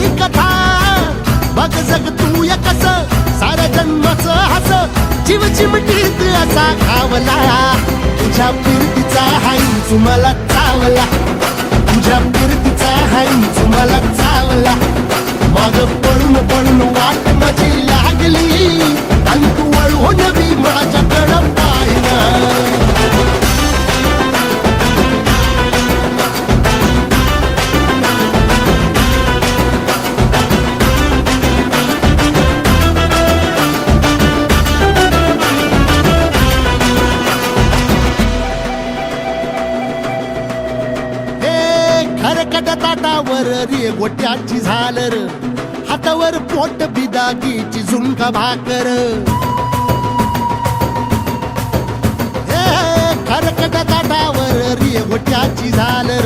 ही कथा बघ जग तू या कस साऱ्या जन्माचं हस जीव चिमटीत असा खावला तुझ्या फिरतीचा हाईच मला चावला तुझ्या फिरतीचा हाईच मला चावला माग पळून पळून वाट माझी लागली आणि तू वळून बी माझ्याकडं पाहिना खरकट ताटावर रे गोट्याची झालर हातावर पोट बिदागीची झुणका भाकर खरकट ताटावर रे गोट्याची झालर